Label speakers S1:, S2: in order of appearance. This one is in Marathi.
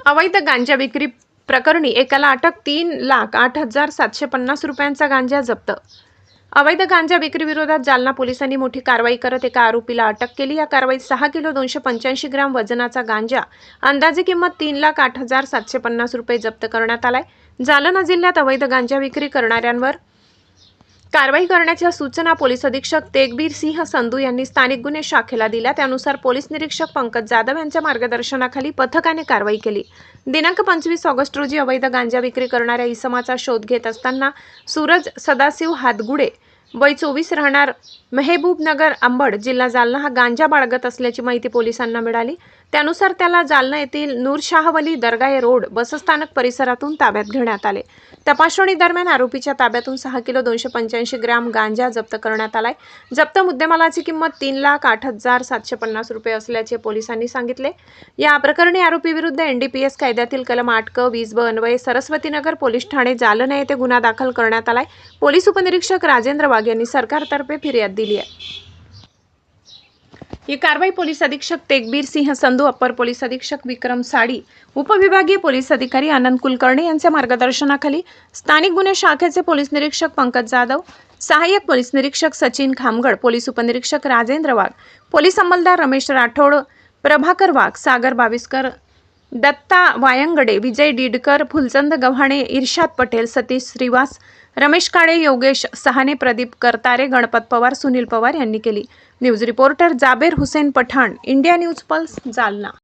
S1: अवैध गांजा विक्री प्रकरणी एकाला अटक, 3,08,750 रुपयांचा गांजा जप्त। अवैध गांजा विक्री विरोधात जालना पोलिसांनी मोठी कारवाई करत एका आरोपीला अटक केली। या कारवाईत 6 किलो 285 ग्राम वजनाचा गांजा, अंदाजे किंमत 3,08,750 रुपये जप्त करण्यात आलाय। जालना जिल्ह्यात अवैध गांजा विक्री करणाऱ्यांवर कारवाई करण्याच्या सूचना पोलीस अधीक्षक तेगबीर सिंह संधू यांनी स्थानिक गुन्हे शाखेला दिल्या। त्यानुसार पोलीस निरीक्षक पंकज जाधव यांच्या मार्गदर्शनाखाली पथकाने कारवाई केली। दिनांक 25 ऑगस्ट रोजी अवैध गांजा विक्री करणाऱ्या इसमाचा शोध घेत असताना सूरज सदाशिव हातगुडे वय 24 राहणार मेहबूबनगर अंबड जिल्हा जालना हा गांजा बाळगत असल्याची माहिती पोलिसांना मिळाली। त्यानुसार त्याला जालना येथील नूरशाहवली दर्गा रोड बसस्थानक परिसरातून ताब्यात घेण्यात आले। तपासणी दरम्यान आरोपीच्या ताब्यातून 6 किलो 285 ग्राम गांजा जप्त करण्यात आलाय। जप्त मुद्देमालाची किंमत 3,08,750 रुपये असल्याचे पोलिसांनी सांगितले। या प्रकरणी आरोपी विरुद्ध NDPS कायद्यातील कलम 8 क 20 ब अन्वये सरस्वतीनगर पोलीस ठाणे जालना येथे गुन्हा दाखल करण्यात आलाय। पोलीस उपनिरीक्षक राजेंद्र वाघ यांनी सरकारतर्फे फिर्याद दिली आहे। ही कारवाई पोलीस अधीक्षक तेगबीर सिंह संधू, अप्पर पोलीस अधीक्षक विक्रम साडी, उपविभागीय पोलीस अधिकारी आनंद कुलकर्णी यांच्या मार्गदर्शनाखाली स्थानिक गुन्हे शाखेचे पोलीस निरीक्षक पंकज जाधव, सहाय्यक पोलीस निरीक्षक सचिन खामगड, पोलीस उपनिरीक्षक राजेंद्र वाघ, पोलीस अंमलदार रमेश राठोड, प्रभाकर वाघ, सागर बाविस्कर, दत्ता वायंगडे, विजय डीडकर, फुलचंद गव्हाणे, इर्शाद पटेल, सतीश श्रीवास, रमेश काळे, योगेश सहाने, प्रदीप करतारे, गणपत पवार, सुनील पवार यांनी केली। News reporter Jaber Hussain Pathan, India News Pulse, Jalna.